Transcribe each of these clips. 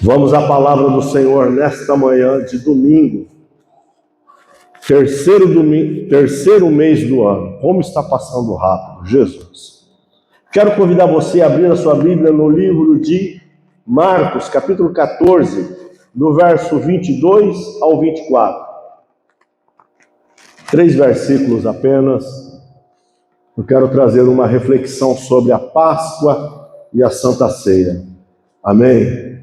Vamos à palavra do Senhor nesta manhã de domingo, terceiro mês do ano. Como está passando rápido, Jesus. Quero convidar você a abrir a sua Bíblia no livro de Marcos, capítulo 14, do verso 22 ao 24. 3 versículos apenas. Eu quero trazer uma reflexão sobre a Páscoa e a Santa Ceia. Amém?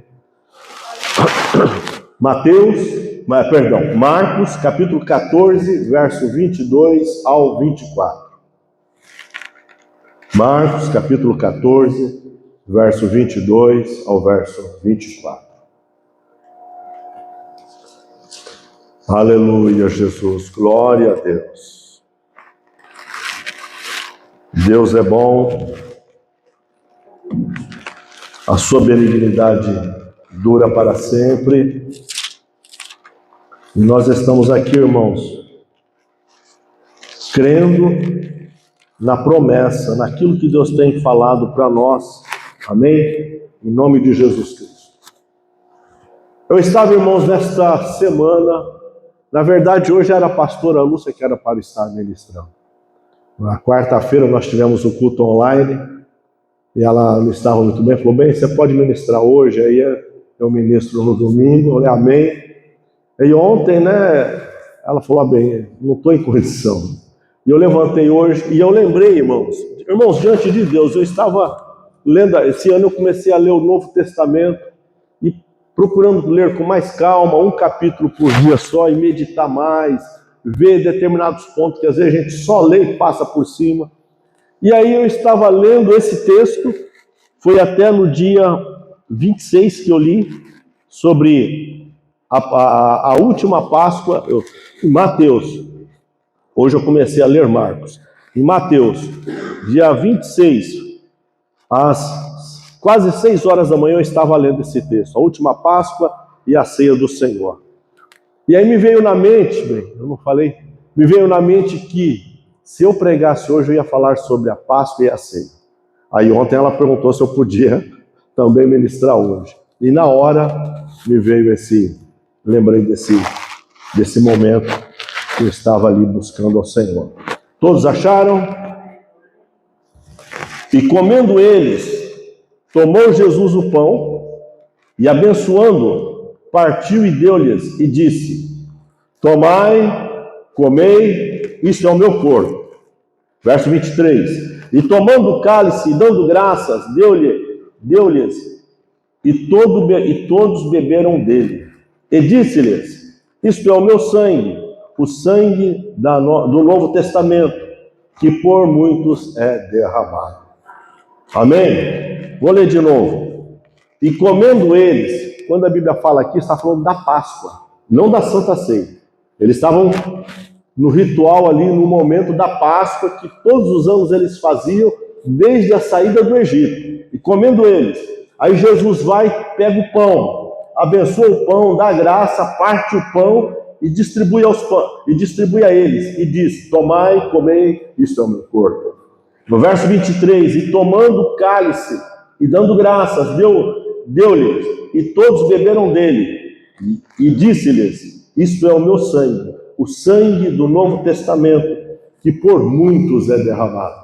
Marcos, capítulo 14, verso 22 ao 24. Marcos, capítulo 14, verso 22 ao verso 24. Aleluia, Jesus, glória a Deus. Deus é bom, a sua benignidade dura para sempre. E nós estamos aqui, irmãos, crendo na promessa, naquilo que Deus tem falado para nós. Amém? Em nome de Jesus Cristo. Eu estava, irmãos, nesta semana, na verdade hoje era a pastora Lúcia que era para estar ministrando. Na quarta-feira nós tivemos o culto online e ela não estava muito bem, falou: bem, você pode ministrar hoje? Aí eu ministro no domingo. Eu falei: amém. E ontem, ela falou: bem, não estou em condição. E eu levantei hoje e eu lembrei, irmãos, diante de Deus, eu estava lendo, esse ano eu comecei a ler o Novo Testamento e procurando ler com mais calma, um capítulo por dia só, e meditar mais, ver determinados pontos que às vezes a gente só lê e passa por cima. E aí eu estava lendo esse texto, foi até no dia 26 que eu li, sobre a última Páscoa, em Mateus. Hoje eu comecei a ler Marcos. Em Mateus, dia 26, às quase 6 horas da manhã eu estava lendo esse texto, a última Páscoa e a ceia do Senhor. E aí me veio na mente, me veio na mente que se eu pregasse hoje eu ia falar sobre a Páscoa e a ceia. Aí ontem ela perguntou se eu podia também ministrar hoje. E na hora me veio lembrei desse momento que eu estava ali buscando ao Senhor. Todos acharam? E comendo eles, tomou Jesus o pão e abençoando, partiu e deu-lhes e disse: tomai, comei, isto é o meu corpo. Verso 23. E tomando o cálice e dando graças, deu-lhes e todos beberam dele. E disse-lhes: isto é o meu sangue, o sangue do Novo Testamento, que por muitos é derramado. Amém? Vou ler de novo. E comendo eles, quando a Bíblia fala aqui, está falando da Páscoa, não da Santa Ceia. Eles estavam no ritual ali, no momento da Páscoa, que todos os anos eles faziam, desde a saída do Egito. E comendo eles, aí Jesus vai, pega o pão, abençoa o pão, dá graça, parte o pão e distribui a eles, e diz: tomai, comei, isto é o meu corpo. No verso 23, e tomando o cálice e dando graças, deu-lhes, e todos beberam dele, e disse-lhes: isto é o meu sangue, o sangue do Novo Testamento, que por muitos é derramado.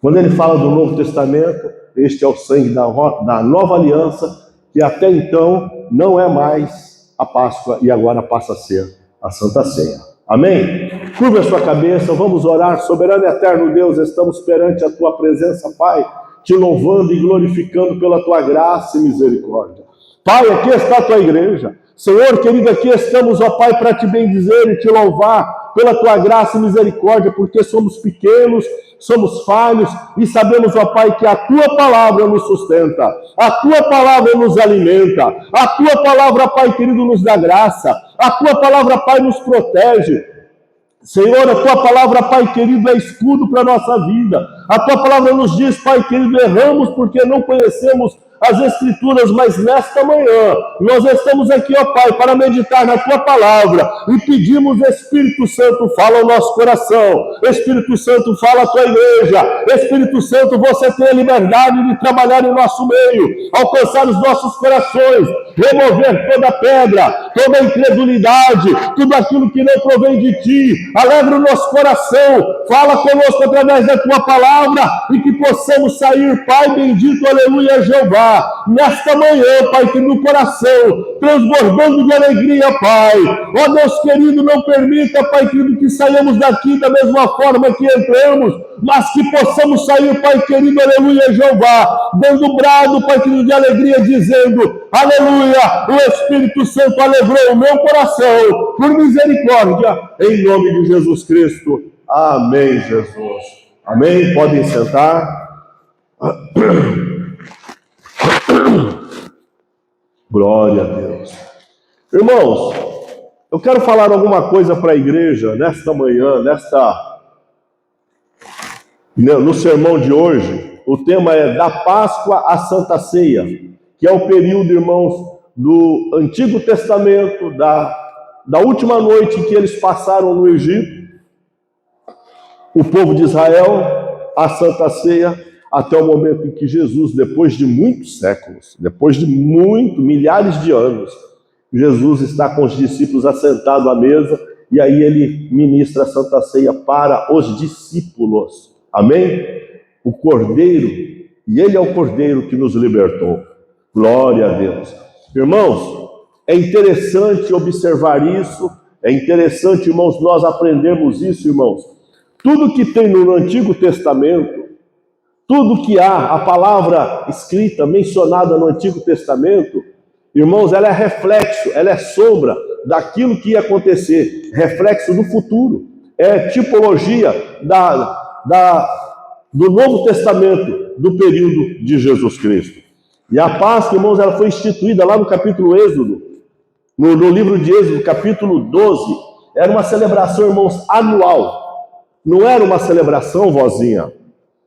Quando ele fala do Novo Testamento, este é o sangue da nova aliança, que até então não é mais a Páscoa e agora passa a ser a Santa Ceia. Amém? Curva a sua cabeça, vamos orar. Soberano e eterno Deus, estamos perante a tua presença, Pai, te louvando e glorificando pela tua graça e misericórdia. Pai, aqui está a tua igreja. Senhor querido, aqui estamos, ó Pai, para te bendizer e te louvar pela tua graça e misericórdia, porque somos pequenos, somos falhos e sabemos, ó Pai, que a tua palavra nos sustenta, a tua palavra nos alimenta, a tua palavra, Pai querido, nos dá graça, a tua palavra, Pai, nos protege. Senhor, a tua palavra, Pai querido, é escudo para a nossa vida. A tua palavra nos diz, Pai querido, erramos porque não conhecemos as Escrituras, mas nesta manhã nós estamos aqui, ó Pai, para meditar na Tua Palavra e pedimos, Espírito Santo, fala ao nosso coração, Espírito Santo, fala à Tua igreja, Espírito Santo, você tem a liberdade de trabalhar em nosso meio, alcançar os nossos corações, remover toda pedra, toda incredulidade, tudo aquilo que não provém de Ti, alegra o nosso coração, fala conosco através da Tua Palavra e que possamos sair, Pai bendito, aleluia, Jeová, nesta manhã, Pai, que no coração, transbordando de alegria, Pai, ó Deus querido, não permita, Pai querido, que saiamos daqui da mesma forma que entramos, mas que possamos sair, Pai querido, aleluia, Jeová, dando brado, Pai querido, de alegria, dizendo, aleluia, o Espírito Santo alegrou o meu coração, por misericórdia, em nome de Jesus Cristo, amém, Jesus, amém, podem sentar. Glória a Deus. Irmãos, eu quero falar alguma coisa para a igreja nesta manhã, no sermão de hoje. O tema é da Páscoa à Santa Ceia, que é o período, irmãos, do Antigo Testamento, da última noite que eles passaram no Egito, o povo de Israel, a Santa Ceia, até o momento em que Jesus, depois de muitos séculos, depois de milhares de anos, Jesus está com os discípulos assentado à mesa, e aí ele ministra a Santa Ceia para os discípulos. Amém? O Cordeiro, e ele é o Cordeiro que nos libertou. Glória a Deus. Irmãos, é interessante observar isso, é interessante, irmãos, nós aprendermos isso, irmãos. Tudo que tem no Antigo Testamento, tudo que há, a palavra escrita, mencionada no Antigo Testamento, irmãos, ela é reflexo, ela é sombra daquilo que ia acontecer, reflexo do futuro, é tipologia do Novo Testamento, do período de Jesus Cristo. E a Páscoa, irmãos, ela foi instituída lá no capítulo Êxodo, no livro de Êxodo, capítulo 12, era uma celebração, irmãos, anual, não era uma celebração, vozinha,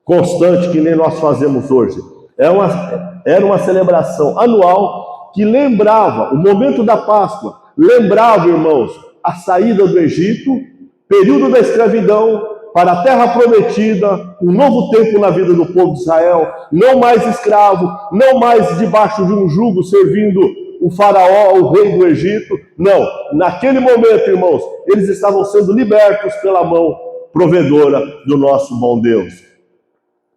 constante, que nem nós fazemos hoje. Era uma celebração anual que lembrava, o momento da Páscoa, lembrava, irmãos, a saída do Egito, período da escravidão, para a terra prometida, um novo tempo na vida do povo de Israel, não mais escravo, não mais debaixo de um jugo servindo o faraó, o rei do Egito. Não, naquele momento, irmãos, eles estavam sendo libertos pela mão provedora do nosso bom Deus.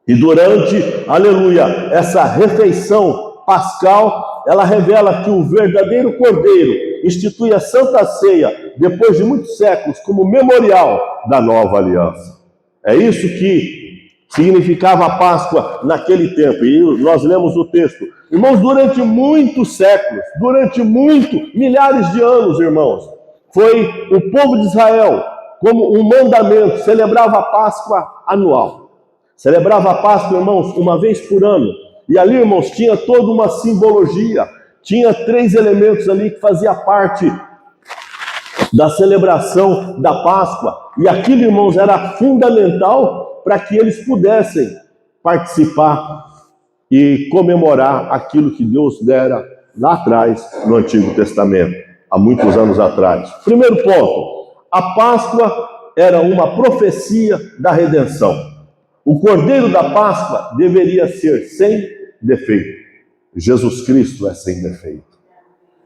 E durante, aleluia, essa refeição pascal, ela revela que o verdadeiro Cordeiro institui a Santa Ceia, depois de muitos séculos, como memorial da nova aliança. É isso que significava a Páscoa naquele tempo. E nós lemos o texto. Irmãos, durante muitos séculos, milhares de anos, irmãos, foi o povo de Israel, como um mandamento, celebrava a Páscoa anual. Celebrava a Páscoa, irmãos, uma vez por ano. E ali, irmãos, tinha toda uma simbologia. Tinha 3 elementos ali que fazia parte da celebração da Páscoa. E aquilo, irmãos, era fundamental para que eles pudessem participar e comemorar aquilo que Deus dera lá atrás, no Antigo Testamento, há muitos anos atrás. Primeiro ponto, a Páscoa era uma profecia da redenção. O Cordeiro da Páscoa deveria ser sem defeito. Jesus Cristo é sem defeito.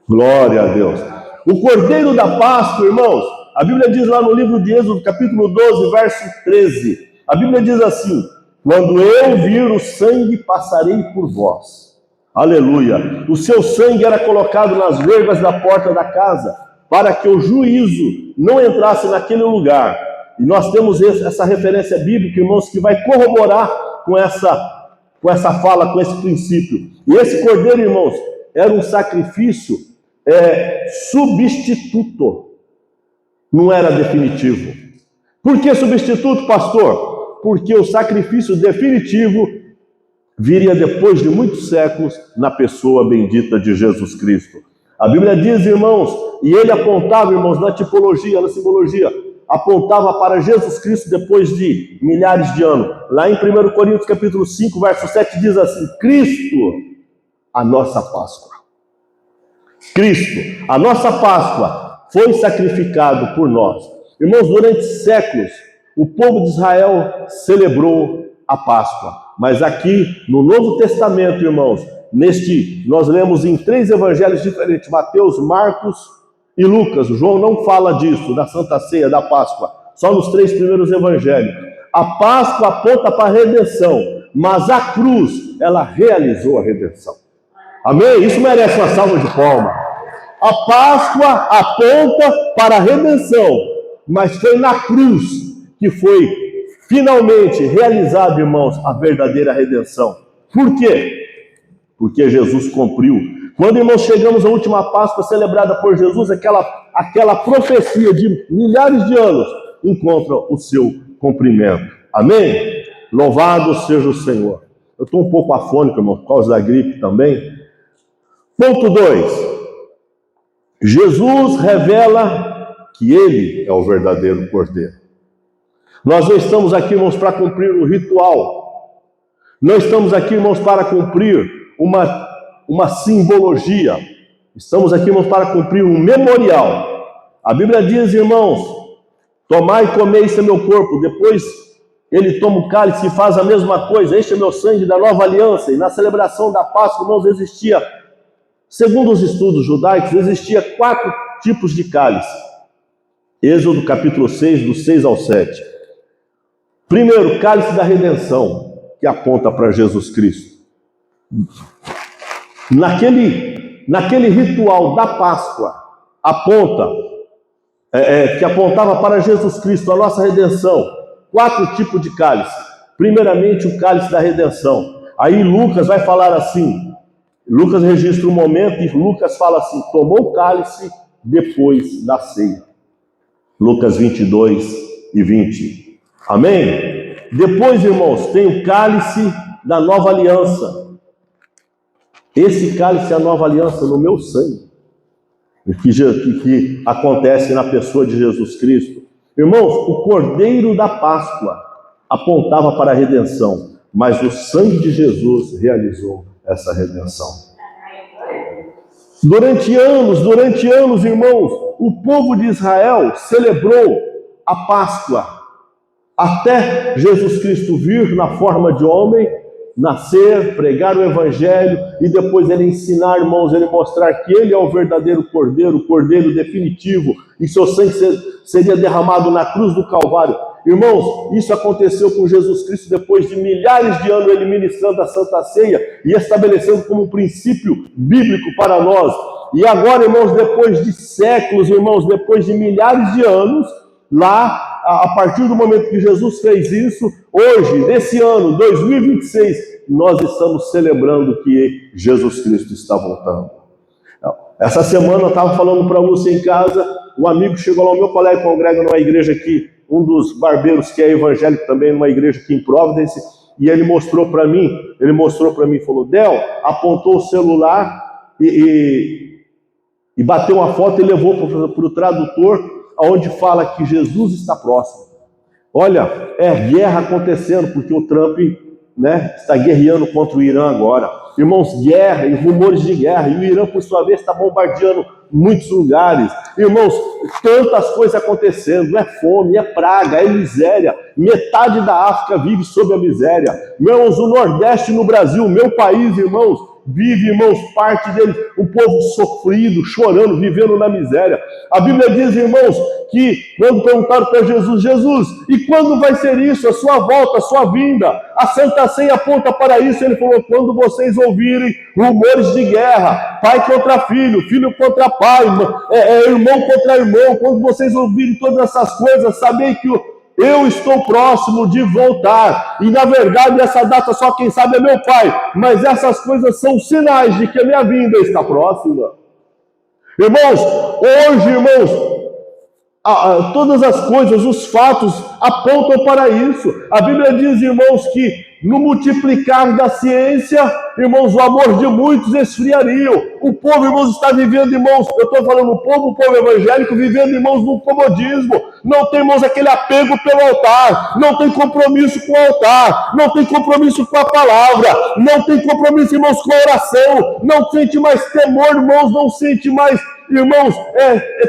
Glória a Deus. O Cordeiro da Páscoa, irmãos, a Bíblia diz lá no livro de Êxodo, capítulo 12, verso 13. A Bíblia diz assim: quando eu vir o sangue, passarei por vós. Aleluia. O seu sangue era colocado nas vergas da porta da casa, para que o juízo não entrasse naquele lugar. E nós temos essa referência bíblica, irmãos, que vai corroborar com essa fala, com esse princípio. E esse cordeiro, irmãos, era um sacrifício substituto. Não era definitivo. Por que substituto, pastor? Porque o sacrifício definitivo viria depois de muitos séculos na pessoa bendita de Jesus Cristo. A Bíblia diz, irmãos, e ele apontava, irmãos, na tipologia, na simbologia, apontava para Jesus Cristo depois de milhares de anos. Lá em 1 Coríntios capítulo 5, verso 7 diz assim: Cristo a nossa Páscoa. Cristo, a nossa Páscoa, foi sacrificado por nós. Irmãos, durante séculos, o povo de Israel celebrou a Páscoa. Mas aqui, no Novo Testamento, irmãos, nós lemos em 3 evangelhos diferentes, Mateus, Marcos e Lucas. João não fala disso, da Santa Ceia, da Páscoa, só nos 3 primeiros evangelhos. A Páscoa aponta para a redenção, mas a cruz, ela realizou a redenção. Amém? Isso merece uma salva de palmas. A Páscoa aponta para a redenção, mas foi na cruz que foi finalmente realizado, irmãos, a verdadeira redenção. Por quê? Porque Jesus cumpriu. Quando, irmãos, chegamos à última Páscoa celebrada por Jesus, aquela profecia de milhares de anos encontra o seu cumprimento. Amém? Louvado seja o Senhor. Eu estou um pouco afônico, irmão, por causa da gripe também. Ponto 2. Jesus revela que Ele é o verdadeiro Cordeiro. Nós não estamos aqui, irmãos, para cumprir um ritual. Não estamos aqui, irmãos, para cumprir uma simbologia. Estamos aqui, irmãos, para cumprir um memorial. A Bíblia diz, irmãos, tomai e comei, este é meu corpo. Depois ele toma o cálice e faz a mesma coisa. Este é meu sangue da nova aliança. E na celebração da Páscoa, irmãos, existia, segundo os estudos judaicos, existia 4 tipos de cálice. Êxodo capítulo 6, do 6 ao 7. Primeiro, cálice da redenção, que aponta para Jesus Cristo. Naquele ritual da Páscoa, que apontava para Jesus Cristo, a nossa redenção, 4 tipos de cálice. Primeiramente, o cálice da redenção. Aí Lucas vai falar assim, Lucas registra um momento e Lucas fala assim, tomou o cálice depois da ceia. Lucas 22 e 20. Amém? Depois, irmãos, tem o cálice da nova aliança. Esse cálice é a nova aliança no meu sangue, que acontece na pessoa de Jesus Cristo. Irmãos, o Cordeiro da Páscoa apontava para a redenção, mas o sangue de Jesus realizou essa redenção. Durante anos, irmãos, o povo de Israel celebrou a Páscoa, até Jesus Cristo vir na forma de homem, nascer, pregar o Evangelho e depois ele ensinar, irmãos, ele mostrar que ele é o verdadeiro Cordeiro, o Cordeiro definitivo, e seu sangue seria derramado na cruz do Calvário. Irmãos, isso aconteceu com Jesus Cristo depois de milhares de anos ele ministrando a Santa Ceia e estabelecendo como um princípio bíblico para nós. E agora, irmãos, depois de séculos, irmãos, depois de milhares de anos, lá, a partir do momento que Jesus fez isso, hoje, nesse ano, 2026, nós estamos celebrando que Jesus Cristo está voltando. Essa semana eu estava falando para a Lúcia em casa, um amigo chegou lá, o meu colega congrega numa igreja aqui, um dos barbeiros que é evangélico também, numa igreja aqui em Providence, e ele mostrou para mim, falou, Del, apontou o celular e bateu uma foto e levou para o tradutor, onde fala que Jesus está próximo. Olha, é guerra acontecendo, porque o Trump, está guerreando contra o Irã agora. Irmãos, guerra e rumores de guerra. E o Irã, por sua vez, está bombardeando muitos lugares. Irmãos, tantas coisas acontecendo. É fome, é praga, é miséria. Metade da África vive sob a miséria. Irmãos, o Nordeste no Brasil, meu país, irmãos, vive, irmãos, parte dele, um povo sofrido, chorando, vivendo na miséria. A Bíblia diz, irmãos, que quando perguntaram para Jesus, e quando vai ser isso, a sua volta, a sua vinda? A Santa Ceia aponta para isso. Ele falou, quando vocês ouvirem rumores de guerra, pai contra filho, filho contra pai, irmão contra irmão, quando vocês ouvirem todas essas coisas, sabei que eu estou próximo de voltar. E na verdade essa data só quem sabe é meu Pai. Mas essas coisas são sinais de que a minha vinda está próxima. Irmãos, hoje, irmãos, todas as coisas, os fatos apontam para isso. A Bíblia diz, irmãos, que no multiplicar da ciência, irmãos, o amor de muitos esfriaria. O povo, irmãos, está vivendo, irmãos, eu estou falando o povo evangélico, vivendo, irmãos, no comodismo. Não tem, irmãos, aquele apego pelo altar, não tem compromisso com o altar, não tem compromisso com a palavra, não tem compromisso, irmãos, com a oração, não sente mais temor, irmãos, não sente mais, irmãos,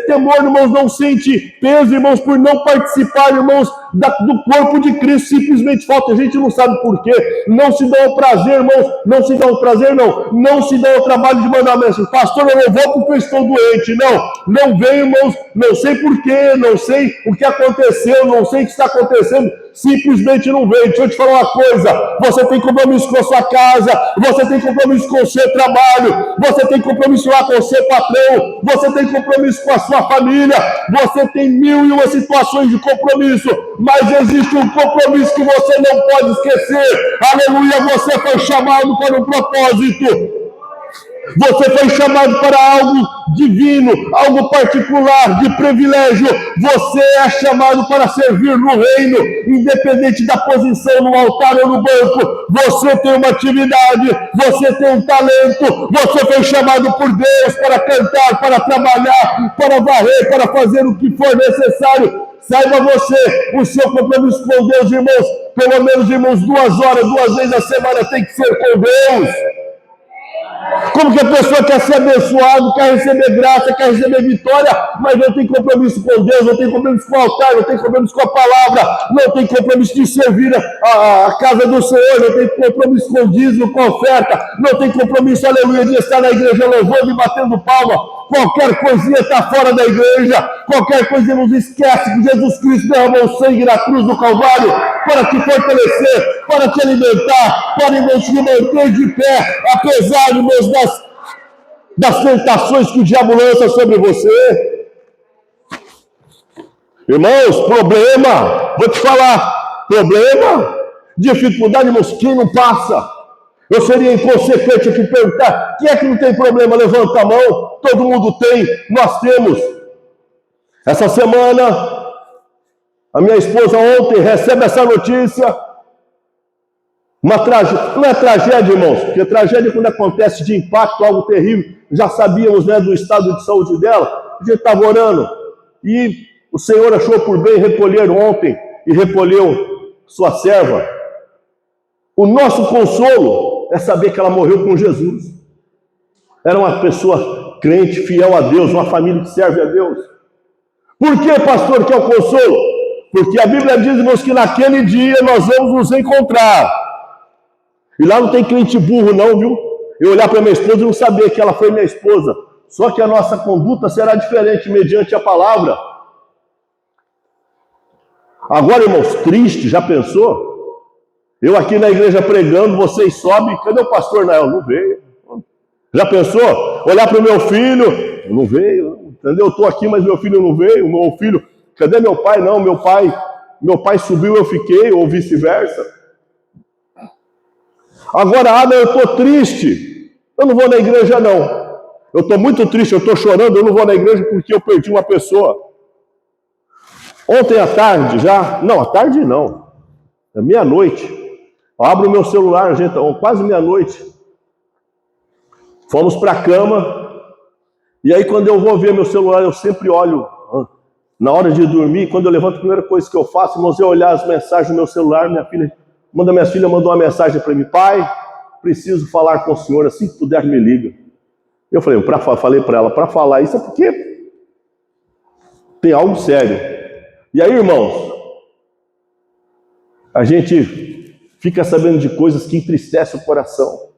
temor, irmãos, não sente peso, irmãos, por não participar, irmãos, do corpo de Cristo. Simplesmente falta, a gente não sabe por quê, não se dá o prazer, irmãos, não se dá o prazer, não se dá o trabalho de mandar mensagem, pastor, eu não vou porque eu estou doente, não vem, irmãos, não sei por quê, não sei o que aconteceu, não sei o que está acontecendo, simplesmente não vem. Deixa eu te falar uma coisa, você tem compromisso com a sua casa, você tem compromisso com o seu trabalho, você tem compromisso lá com o seu patrão, você tem compromisso com a sua família, você tem 1001 situações de compromisso, mas existe um compromisso que você não pode esquecer. Aleluia, você foi chamado para um propósito. Você foi chamado para algo divino, algo particular, de privilégio. Você é chamado para servir no reino, independente da posição no altar ou no banco. Você tem uma atividade, você tem um talento, você foi chamado por Deus para cantar, para trabalhar, para varrer, para fazer o que for necessário. Saiba você, o seu compromisso com Deus, irmãos, pelo menos, irmãos, 2 horas, 2 vezes a semana tem que ser com Deus. Como que a pessoa quer ser abençoado, quer receber graça, quer receber vitória, mas não tem compromisso com Deus, não tem compromisso com o altar, não tem compromisso com a palavra, não tem compromisso de servir a casa do Senhor, não tem compromisso com o dízimo, com a oferta, não tem compromisso, aleluia, de estar na igreja louvando e batendo palma. Qualquer coisinha está fora da igreja, qualquer coisa nos esquece que Jesus Cristo derramou sangue na cruz do Calvário para te fortalecer, para te alimentar, para te manter de pé, apesar, irmãos, das tentações que o diabo lança sobre você. Irmãos, problema, vou te falar, problema, dificuldade, irmãos, quem não passa? Eu seria inconsequente aqui perguntar, quem é que não tem problema? Levanta a mão, todo mundo tem, nós temos. Essa semana, a minha esposa ontem recebe essa notícia, uma tragédia, não é tragédia, irmãos, porque tragédia quando acontece de impacto, algo terrível, já sabíamos, né, do estado de saúde dela, a gente estava orando, e o Senhor achou por bem recolher ontem, e recolheu sua serva. O nosso consolo é saber que ela morreu com Jesus. Era uma pessoa crente, fiel a Deus, uma família que serve a Deus. Por que, pastor, que é o consolo? Porque a Bíblia diz, irmãos, que naquele dia nós vamos nos encontrar. E lá não tem crente burro não, viu? Eu olhar para minha esposa e não saber que ela foi minha esposa. Só que a nossa conduta será diferente mediante a palavra. Agora, irmãos, triste, já pensou? Eu aqui na igreja pregando, vocês sobem, cadê o pastor Nael? Não veio. Já pensou? Olhar para o meu filho, não veio, entendeu? Eu estou aqui, mas meu filho não veio. Meu filho, cadê meu pai? Não, meu pai subiu, eu fiquei, ou vice-versa. Agora, eu estou triste, eu não vou na igreja não. Eu estou muito triste, eu estou chorando, eu não vou na igreja porque eu perdi uma pessoa. Ontem à tarde já, não, à tarde não, é meia-noite. Eu abro o meu celular, gente, quase meia-noite. Fomos para a cama. E aí, quando eu vou ver meu celular, eu sempre olho. Na hora de dormir, quando eu levanto, a primeira coisa que eu faço, irmãos, é olhar as mensagens no meu celular. Minha filha mandou uma mensagem para mim: pai, preciso falar com o senhor, assim que puder, me liga. Eu falei para ela, para falar isso é porque tem algo sério. E aí, irmãos, a gente fica sabendo de coisas que entristecem o coração.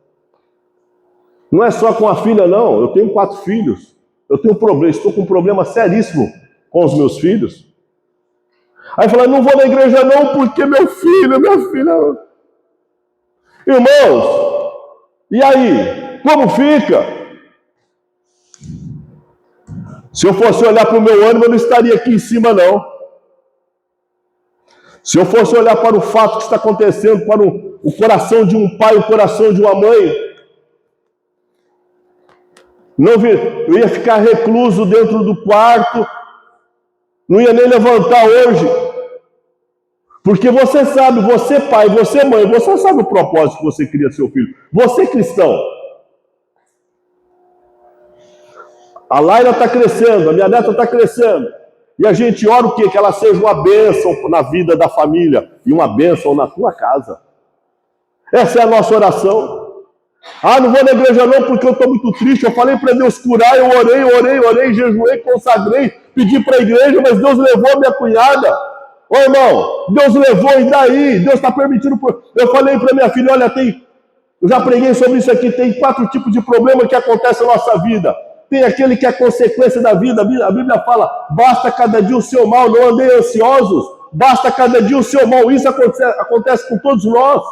Não é só com a filha, não. Eu tenho 4 filhos. Eu tenho um problema, estou com um problema seríssimo com os meus filhos. Aí fala, não vou na igreja não, porque minha filha... Irmãos, e aí? Como fica? Se eu fosse olhar para o meu ânimo, eu não estaria aqui em cima, não. Se eu fosse olhar para o fato que está acontecendo, para o coração de um pai, o coração de uma mãe, eu ia ficar recluso dentro do quarto, não ia nem levantar hoje, Porque você sabe, você pai, você mãe, você sabe o propósito que você cria seu filho. Você cristão. A Laila está crescendo, a minha neta está crescendo. E a gente ora o quê? Que ela seja uma bênção na vida da família e uma bênção na tua casa. Essa é a nossa oração. Ah, não vou na igreja não porque eu estou muito triste. Eu falei para Deus curar, eu orei, jejuei, consagrei, pedi para a igreja, mas Deus levou a minha cunhada. Ô irmão, Deus levou e daí? Deus está permitindo. Eu falei para minha filha, olha, eu já preguei sobre isso aqui, tem 4 tipos de problema que acontecem na nossa vida. Tem aquele que é consequência da vida. A Bíblia fala, basta cada dia o seu mal, não andei ansiosos. Basta cada dia o seu mal. Isso acontece com todos nós.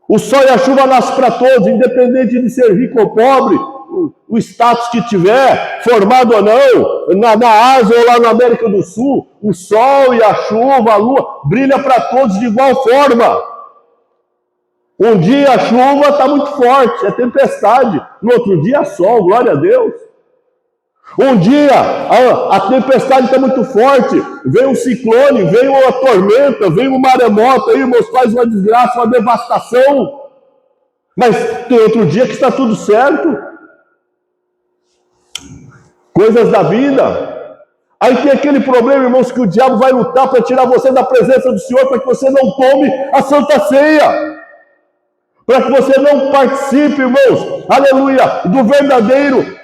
O sol e a chuva nascem para todos, independente de ser rico ou pobre, o status que tiver, formado ou não, na Ásia ou lá na América do Sul, o sol e a chuva, a lua, brilha para todos de igual forma. Um dia a chuva está muito forte, é tempestade. No outro dia sol, glória a Deus. Um dia a tempestade está muito forte, vem um ciclone, vem uma tormenta, vem um maremoto, aí irmãos, faz uma desgraça, uma devastação. Mas tem outro dia que está tudo certo. Coisas da vida. Aí tem aquele problema, irmãos, que o diabo vai lutar para tirar você da presença do Senhor, para que você não tome a Santa Ceia. Para que você não participe, irmãos, aleluia, do verdadeiro,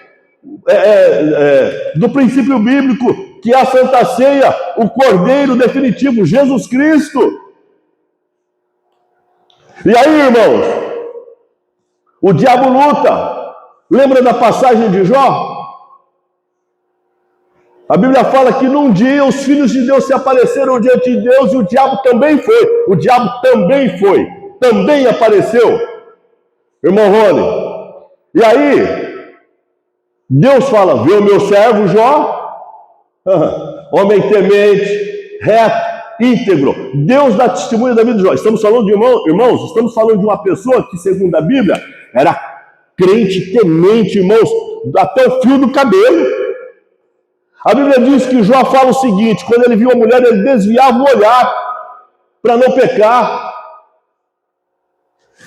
do princípio bíblico, que é a Santa Ceia, o Cordeiro definitivo, Jesus Cristo. E aí, irmãos, o diabo luta. Lembra da passagem de Jó? A Bíblia fala que num dia os filhos de Deus se apareceram diante de Deus e o diabo também foi. O diabo também foi. Também apareceu. Irmão Rony. E aí, Deus fala, vê o meu servo Jó, homem temente, reto, íntegro. Deus dá testemunho da vida de Jó. Estamos falando de irmãos, estamos falando de uma pessoa que, segundo a Bíblia, era crente, temente, irmãos, até o fio do cabelo. A Bíblia diz que Jó fala o seguinte, quando ele viu a mulher, ele desviava o olhar para não pecar.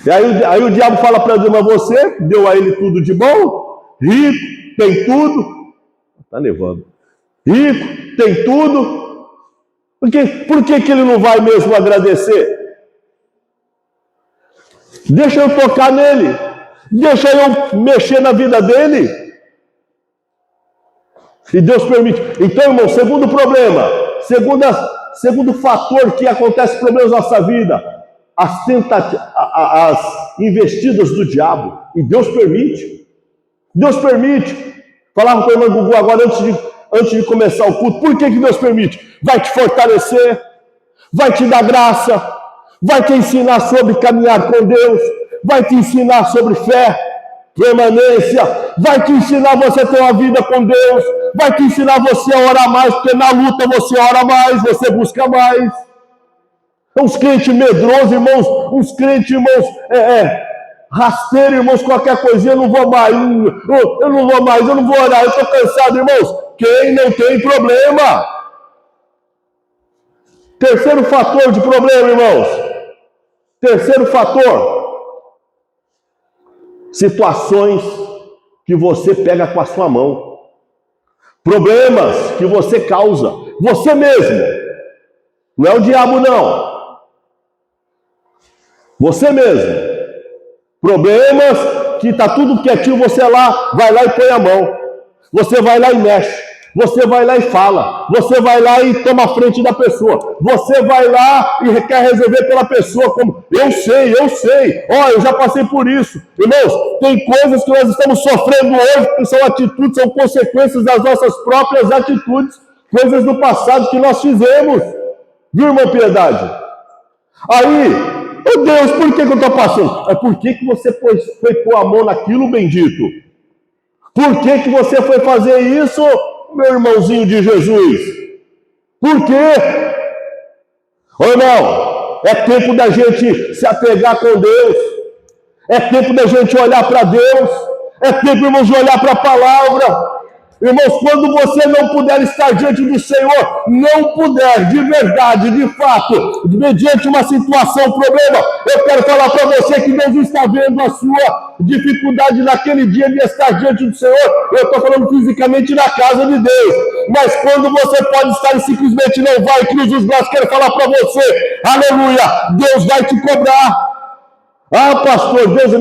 E aí o diabo fala para ele, mas você deu a ele tudo de bom, rico, tem tudo. Está nevando. Rico, tem tudo. Por que ele não vai mesmo agradecer? Deixa eu tocar nele. Deixa eu mexer na vida dele. E Deus permite. Então, irmão, segundo problema, segundo fator que acontece problemas na nossa vida, as investidas do diabo. E Deus permite. Deus permite. Falava com a irmã Gugu agora antes de começar o culto. Por que Deus permite? Vai te fortalecer, vai te dar graça, vai te ensinar sobre caminhar com Deus, vai te ensinar sobre fé, permanência, vai te ensinar você a ter uma vida com Deus, vai te ensinar você a orar mais, porque na luta você ora mais, você busca mais. Uns crentes medrosos, irmãos, uns crentes, irmãos, rasteiro, irmãos, qualquer coisinha, eu não vou mais, eu não vou orar, eu estou cansado, irmãos. Quem não tem problema? Terceiro fator de problema, irmãos. Terceiro fator. Situações que você pega com a sua mão. Problemas que você causa. Você mesmo. Não é o diabo, não. Você mesmo. Problemas que está tudo quietinho, você vai lá e põe a mão. Você vai lá e mexe. Você vai lá e fala. Você vai lá e toma a frente da pessoa. Você vai lá e quer resolver pela pessoa como, eu sei. Eu já passei por isso. Irmãos, tem coisas que nós estamos sofrendo hoje, que são atitudes, são consequências das nossas próprias atitudes. Coisas do passado que nós fizemos. Viu, irmã Piedade? Aí... Meu Deus, por que eu estou passando? É por que você foi pôr a mão naquilo, bendito? Por que você foi fazer isso, meu irmãozinho de Jesus? Por quê? Ô irmão, é tempo da gente se apegar com Deus. É tempo da gente olhar para Deus. É tempo, irmãos, de olhar para a palavra. Irmãos, quando você não puder estar diante do Senhor, não puder, de verdade, de fato, mediante uma situação, problema, eu quero falar para você que Deus está vendo a sua dificuldade naquele dia de estar diante do Senhor. Eu estou falando fisicamente na casa de Deus, mas quando você pode estar e simplesmente não vai, cruza os braços, quero falar para você, aleluia, Deus vai te cobrar. Ah, pastor, Deus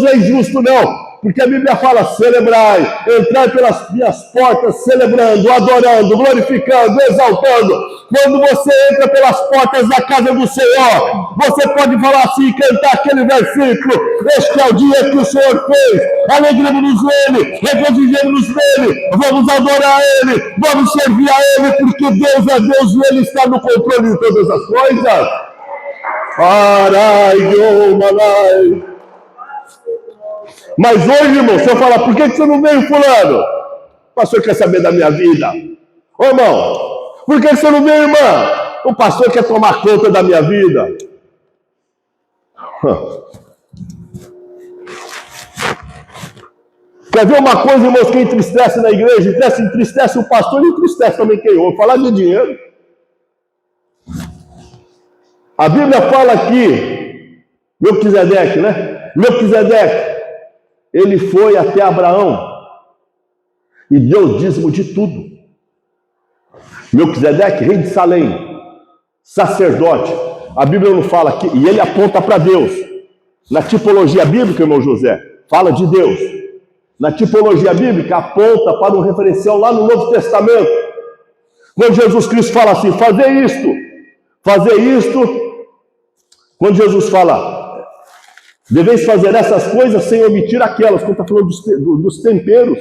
é injusto, não. Porque a Bíblia fala, celebrai, entrai pelas minhas portas, celebrando, adorando, glorificando, exaltando. Quando você entra pelas portas da casa do Senhor, você pode falar assim, cantar aquele versículo, este é o dia que o Senhor fez, alegremos-nos nele, regozijemos-nos nele, vamos adorar ele, vamos servir a ele, porque Deus é Deus e ele está no controle de todas as coisas. Mas hoje, irmão, se eu falar, por que você não veio, fulano? O pastor quer saber da minha vida. Ô, irmão, por que você não veio, irmã? O pastor quer tomar conta da minha vida. Quer ver uma coisa, irmãos, que entristece na igreja? Entristece o pastor e entristece também quem ouve. Falar de dinheiro. A Bíblia fala aqui, Melquisedeque, né? Melquisedeque, ele foi até Abraão e deu o dízimo de tudo. Melquisedeque, rei de Salém, sacerdote. A Bíblia não fala aqui, e ele aponta para Deus. Na tipologia bíblica, irmão José, fala de Deus. Na tipologia bíblica, aponta para um referencial lá no Novo Testamento. Quando Jesus Cristo fala assim, fazer isto, quando Jesus fala, deveis fazer essas coisas sem omitir aquelas, quando está falando dos temperos.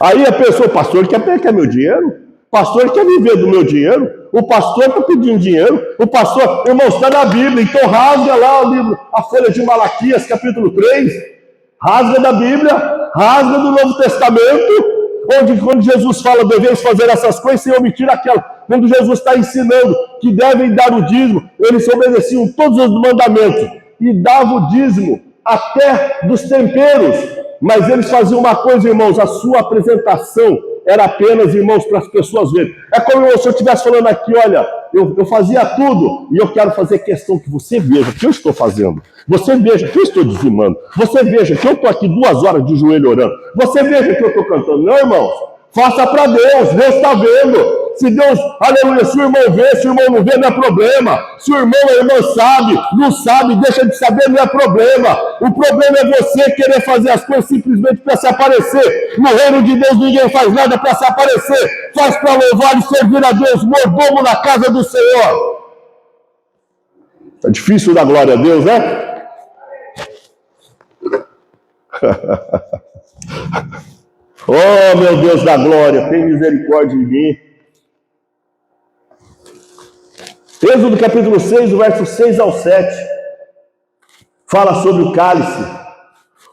Aí a pessoa, o pastor quer meu dinheiro, o pastor quer viver do meu dinheiro, o pastor está pedindo dinheiro, o pastor, irmão, está na Bíblia, então rasga lá o livro, a folha de Malaquias, capítulo 3, rasga da Bíblia, rasga do Novo Testamento, onde quando Jesus fala, deveis fazer essas coisas sem omitir aquela. Quando Jesus está ensinando que devem dar o dízimo, eles obedeciam todos os mandamentos e davam o dízimo até dos temperos. Mas eles faziam uma coisa, irmãos, a sua apresentação era apenas, irmãos, para as pessoas verem. É como se eu estivesse falando aqui, olha, eu fazia tudo e eu quero fazer questão que você veja que eu estou fazendo. Você veja que eu estou dizimando. Você veja que eu estou aqui 2 horas de joelho orando. Você veja que eu estou cantando. Não, irmãos, faça para Deus. Deus está vendo. Se Deus, aleluia, se o irmão vê, se o irmão não vê, não é problema. Se o irmão ou a irmã sabe, não sabe, deixa de saber, não é problema. O problema é você querer fazer as coisas simplesmente para se aparecer. No reino de Deus ninguém faz nada para se aparecer. Faz para louvar e servir a Deus, mordomo na casa do Senhor. É difícil dar glória a Deus, né? Oh, meu Deus da glória, tem misericórdia de mim. Êxodo capítulo 6, verso 6 ao 7, fala sobre o cálice.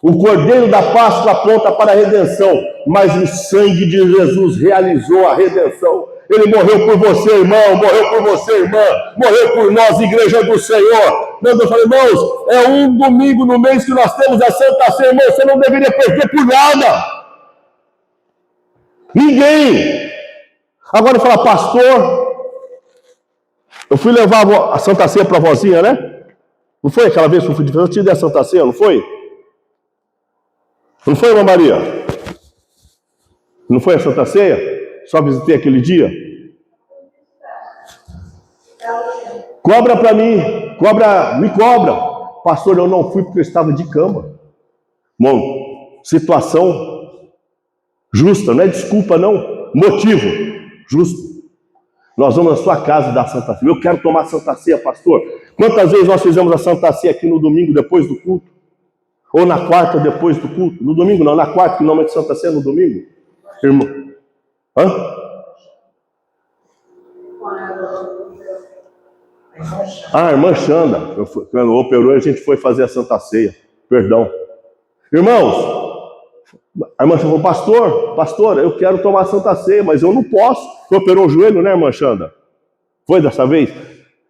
O cordeiro da Páscoa aponta para a redenção, mas o sangue de Jesus realizou a redenção. Ele morreu por você, irmão, morreu por você, irmã, morreu por nós, igreja do Senhor. Eu falei, irmãos, é um domingo no mês que nós temos a Santa Ceia, irmão, você não deveria perder por nada. Ninguém. Agora fala, pastor, eu fui levar a Santa Ceia para a vozinha, né? Não foi aquela vez que eu te dei a Santa Ceia, não foi? Não foi, irmã Maria? Não foi a Santa Ceia? Só visitei aquele dia? Cobra para mim, me cobra. Pastor, eu não fui porque eu estava de cama. Bom, situação justa, não é desculpa não, motivo justo. Nós vamos na sua casa dar Santa Ceia. Eu quero tomar Santa Ceia, pastor. Quantas vezes nós fizemos a Santa Ceia aqui no domingo depois do culto? Ou na quarta depois do culto? No domingo não, na quarta, que normalmente Santa Ceia é no domingo. Irmão. Hã? Ah, irmã Xanda. Quando operou, a gente foi fazer a Santa Ceia. Perdão. Irmãos, a irmã falou, pastor, eu quero tomar a Santa Ceia, mas eu não posso. Você operou o joelho, né, irmã Xanda? Foi dessa vez?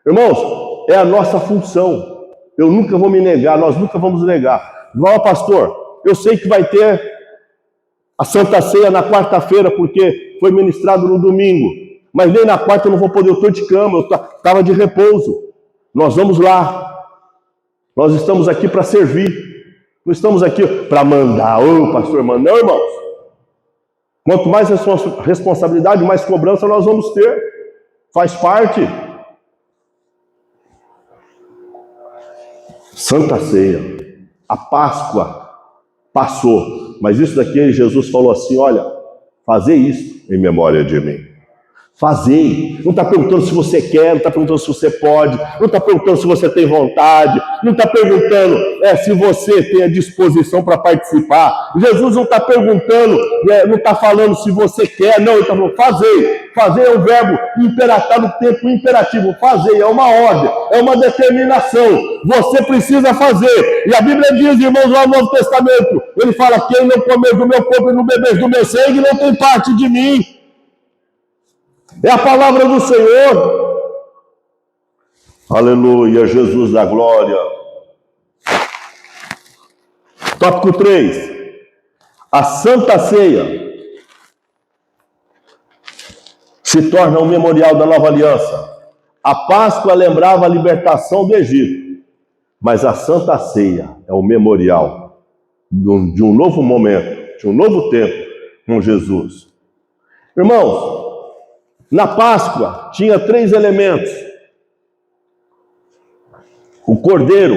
Irmãos, é a nossa função. Eu nunca vou me negar, nós nunca vamos negar. Não, pastor, Eu sei que vai ter a Santa Ceia na quarta-feira, porque foi ministrado no domingo. Mas nem na quarta eu não vou poder, eu estou de cama, eu estava de repouso. Nós vamos lá. Nós estamos aqui para servir. Não estamos aqui para mandar. Ô, pastor, manda. Não, irmãos. Quanto mais responsabilidade, mais cobrança nós vamos ter. Faz parte. Santa Ceia. A Páscoa passou. Mas isso daqui, Jesus falou assim, olha, fazer isso em memória de mim. Fazei. Não está perguntando se você quer, não está perguntando se você pode, não está perguntando se você tem vontade, não está perguntando se você tem a disposição para participar. Jesus não está perguntando, não está falando se você quer, não, ele está falando fazei. Fazer é um verbo imperativo, no tempo imperativo. Fazer é uma ordem, é uma determinação. Você precisa fazer. E a Bíblia diz, irmãos, lá no Novo Testamento, ele fala, quem não comer do meu corpo e não beber do meu sangue não tem parte de mim. É a palavra do Senhor. Aleluia, Jesus da glória. Tópico 3. A Santa Ceia se torna um memorial da nova aliança. A Páscoa lembrava a libertação do Egito, mas a Santa Ceia é o memorial de um novo momento, de um novo tempo com Jesus. Irmãos, na Páscoa tinha 3 elementos. O cordeiro,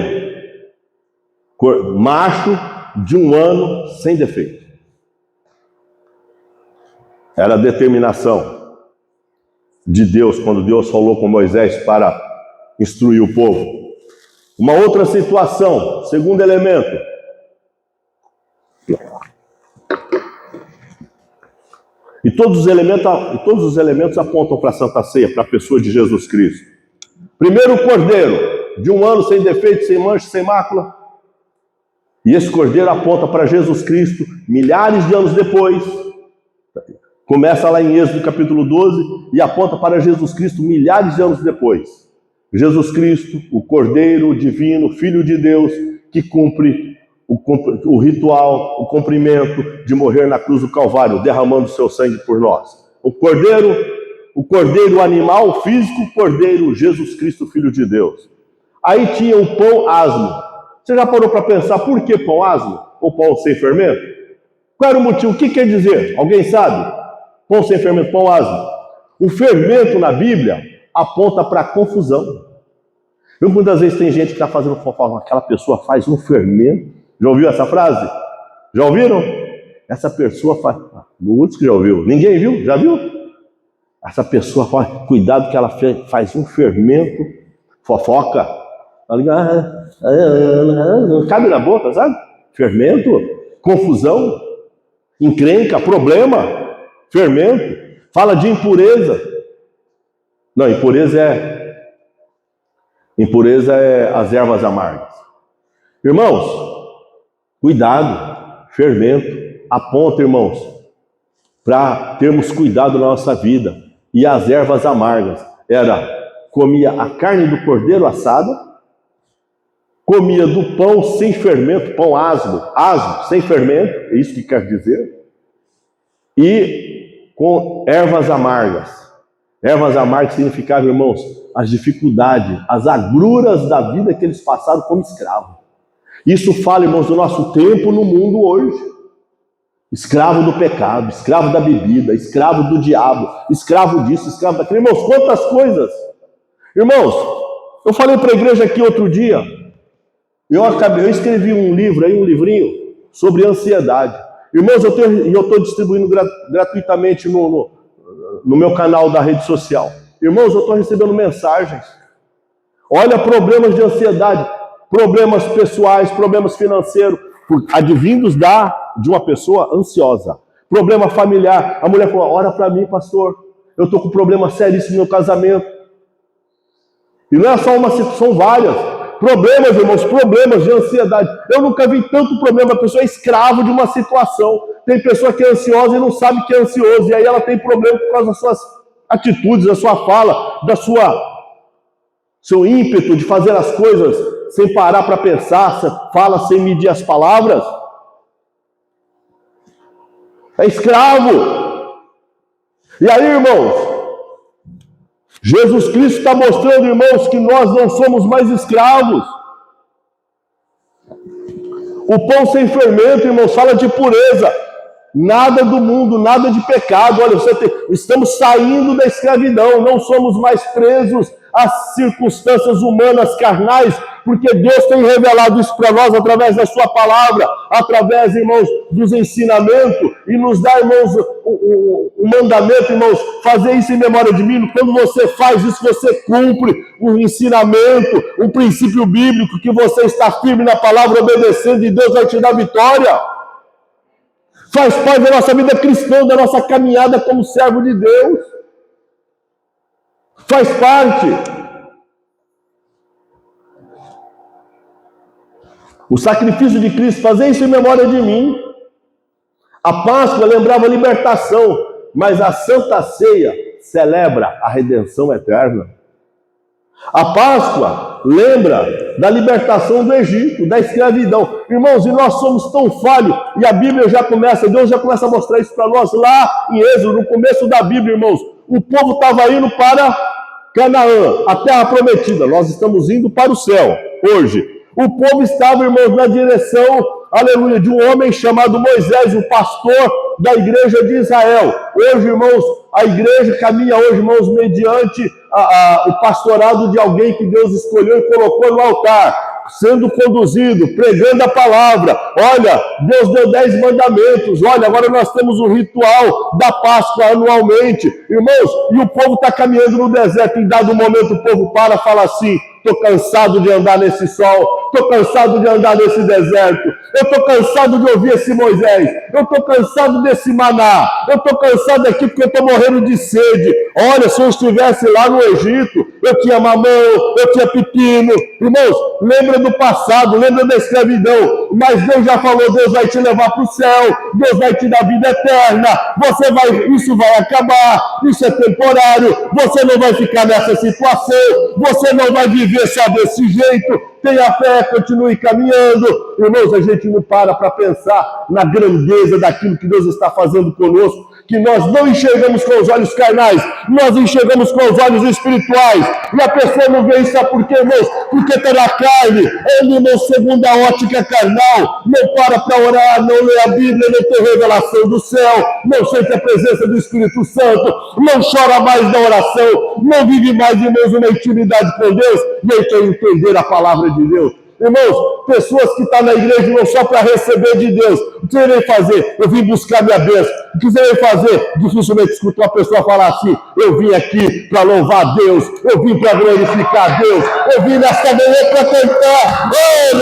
macho de 1 ano sem defeito. Era a determinação de Deus, quando Deus falou com Moisés para instruir o povo. Uma outra situação, segundo elemento. E todos os elementos apontam para a Santa Ceia, para a pessoa de Jesus Cristo. Primeiro, o cordeiro, de 1 ano sem defeito, sem mancha, sem mácula. E esse cordeiro aponta para Jesus Cristo, milhares de anos depois. Começa lá em Êxodo capítulo 12 e aponta para Jesus Cristo milhares de anos depois. Jesus Cristo, o cordeiro divino, Filho de Deus, que cumpre o ritual, o cumprimento de morrer na cruz do Calvário, derramando seu sangue por nós. O cordeiro animal, físico, o cordeiro Jesus Cristo, Filho de Deus. Aí tinha o pão asmo. Você já parou para pensar por que pão asmo? Ou pão sem fermento? Qual era o motivo? O que quer dizer? Alguém sabe? Pão sem fermento, pão asmo. O fermento na Bíblia aponta para a confusão. Muitas vezes tem gente que está fazendo fofoca, aquela pessoa faz um fermento. Já ouviu essa frase? Já ouviram? Essa pessoa faz... Muitos que já ouviu. Ninguém viu? Já viu? Essa pessoa faz... Cuidado que ela faz um fermento. Fofoca. Não cabe na boca, sabe? Fermento. Confusão. Encrenca. Problema. Fermento. Fala de impureza. Não, impureza é as ervas amargas. Irmãos, cuidado, fermento, aponta, irmãos, para termos cuidado na nossa vida. E as ervas amargas, comia a carne do cordeiro assada, comia do pão sem fermento, pão asmo, sem fermento, é isso que quer dizer, e com ervas amargas. Ervas amargas significavam, irmãos, as dificuldades, as agruras da vida que eles passaram como escravos. Isso fala, irmãos, do nosso tempo no mundo hoje. Escravo do pecado, escravo da bebida, escravo do diabo, escravo disso, escravo daquilo. Irmãos, quantas coisas. Irmãos, eu falei para a igreja aqui outro dia, eu escrevi um livrinho sobre ansiedade. Irmãos, eu estou distribuindo gratuitamente no meu canal da rede social. Irmãos, eu estou recebendo mensagens. Olha, problemas de ansiedade, problemas pessoais, problemas financeiros, advindos de uma pessoa ansiosa. Problema familiar. A mulher falou, ora para mim, pastor. Eu estou com problema seríssimo no meu casamento. E não é só uma situação, são várias. Problemas, irmãos, problemas de ansiedade. Eu nunca vi tanto problema. A pessoa é escravo de uma situação. Tem pessoa que é ansiosa e não sabe que é ansioso. E aí ela tem problema por causa das suas atitudes, da sua fala, seu ímpeto de fazer as coisas sem parar para pensar, fala sem medir as palavras. é escravo. E aí, irmãos, Jesus Cristo está mostrando, irmãos, que nós não somos mais escravos. O pão sem fermento, irmãos, fala de pureza. Nada do mundo, nada de pecado. Olha, estamos saindo da escravidão, não somos mais presos às circunstâncias humanas, carnais, porque Deus tem revelado isso para nós através da sua palavra, através, irmãos, dos ensinamentos, e nos dá, irmãos, o mandamento, irmãos, fazer isso em memória de mim. Quando você faz isso, você cumpre um ensinamento, um princípio bíblico, que você está firme na palavra, obedecendo, e Deus vai te dar vitória. Faz parte da nossa vida cristã, da nossa caminhada como servo de Deus. Faz parte. O sacrifício de Cristo, fazer isso em memória de mim. A Páscoa lembrava a libertação, mas a Santa Ceia celebra a redenção eterna. A Páscoa lembra da libertação do Egito, da escravidão. Irmãos, e nós somos tão falhos, e a Bíblia já começa, Deus já começa a mostrar isso para nós lá em Êxodo, no começo da Bíblia, irmãos. O povo estava indo para Canaã, a terra prometida. Nós estamos indo para o céu hoje. O povo estava, irmãos, na direção, aleluia, de um homem chamado Moisés, o pastor da igreja de Israel. Hoje, irmãos, a igreja caminha hoje, irmãos, mediante o pastorado de alguém que Deus escolheu e colocou no altar, sendo conduzido, pregando a palavra. Olha, Deus deu 10 mandamentos. Olha, agora nós temos o ritual da Páscoa anualmente. Irmãos, e o povo está caminhando no deserto. Em dado momento o povo para e fala assim: estou cansado de andar nesse sol, estou cansado de andar nesse deserto, eu estou cansado de ouvir esse Moisés, eu estou cansado desse maná, eu estou cansado aqui porque eu estou morrendo de sede. Olha, se eu estivesse lá no Egito, eu tinha mamão, eu tinha pepino. Irmãos, lembra do passado, lembra da escravidão, mas Deus já falou: Deus vai te levar para o céu, Deus vai te dar vida eterna, isso vai acabar, isso é temporário, você não vai ficar nessa situação, você não vai viver só desse jeito. Tenha fé, continue caminhando. Irmãos, a gente não para pensar na grandeza daquilo que Deus está fazendo conosco, que nós não enxergamos com os olhos carnais, nós enxergamos com os olhos espirituais. E a pessoa não vê isso, sabe por quê, irmãos? Porque está na carne. Ele, irmão, segundo a ótica carnal, não para orar, não lê a Bíblia, não tem revelação do céu, não sente a presença do Espírito Santo, não chora mais na oração, não vive mais, irmãos, uma intimidade com Deus, nem quer entender a palavra de Deus. Irmãos, pessoas que estão na igreja, irmão, só para receber de Deus. O que você vem fazer? Eu vim buscar minha bênção. O que você vem fazer? Dificilmente escuto uma pessoa falar assim: eu vim aqui para louvar a Deus, eu vim para glorificar a Deus, eu vim nessa manhã para cantar. Eu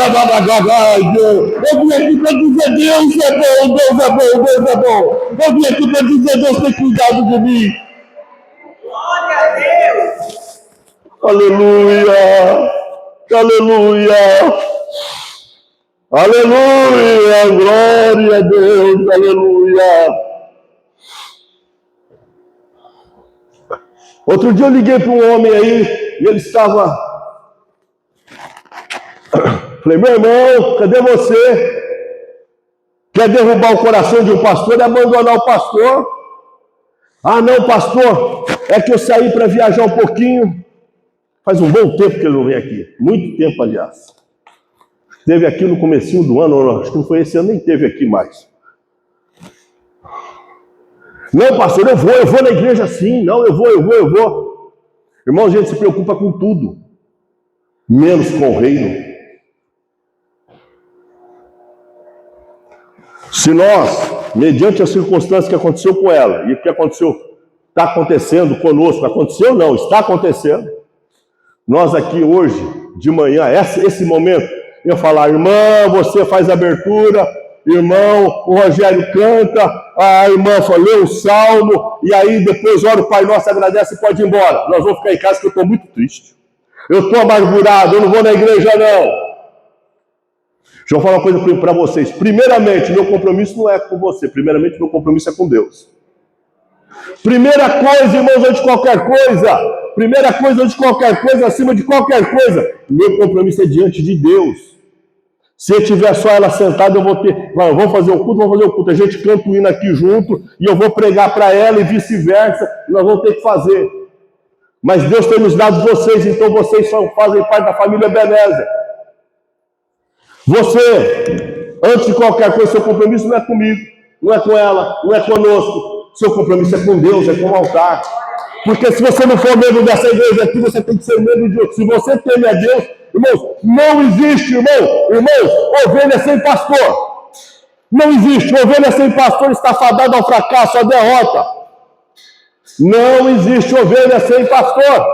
vim aqui para dizer: Deus é bom, Deus é bom, Deus é bom. Eu vim aqui para dizer: Deus tem cuidado de mim. Glória a Deus. Aleluia. Aleluia, aleluia, glória a Deus, aleluia. Outro dia eu liguei para um homem aí, e ele estava... Falei: meu irmão, cadê você? Quer derrubar o coração de um pastor e abandonar o pastor? Ah, não, pastor, é que eu saí para viajar um pouquinho. Faz um bom tempo que ele não vem aqui. Muito tempo, aliás. Esteve aqui no comecinho do ano, acho que não foi esse ano, nem teve aqui mais. Não, pastor, eu vou na igreja sim. Não, eu vou. Irmão, a gente se preocupa com tudo, menos com o reino. Se nós, mediante a circunstância que aconteceu com ela, e o que aconteceu, está acontecendo conosco, aconteceu não, está acontecendo. Nós aqui hoje, de manhã, esse momento, eu falar: irmã, você faz a abertura, irmão, o Rogério canta, a irmã lê o salmo, e aí depois ora o Pai Nosso, agradece e pode ir embora. Nós vamos ficar em casa, porque eu estou muito triste. Eu estou amargurado, eu não vou na igreja não. Deixa eu falar uma coisa para vocês. Primeiramente, meu compromisso não é com você, primeiramente meu compromisso é com Deus. Primeira coisa, irmãos, antes de qualquer coisa, acima de qualquer coisa, meu compromisso é diante de Deus. Se tiver só ela sentada, eu vou ter. Vamos fazer o culto, vamos fazer o culto. A gente canta o hino aqui junto e eu vou pregar para ela e vice-versa. Nós vamos ter que fazer. Mas Deus tem nos dado vocês, então vocês fazem parte da família Ebenezer. Você, antes de qualquer coisa, seu compromisso não é comigo, não é com ela, não é conosco. Seu compromisso é com Deus, é com o altar. Porque se você não for membro dessa igreja aqui, você tem que ser membro de outro. Se você teme a Deus, irmãos, não existe, irmãos, ovelha sem pastor. Não existe, ovelha sem pastor está fadada ao fracasso, à derrota. Não existe ovelha sem pastor.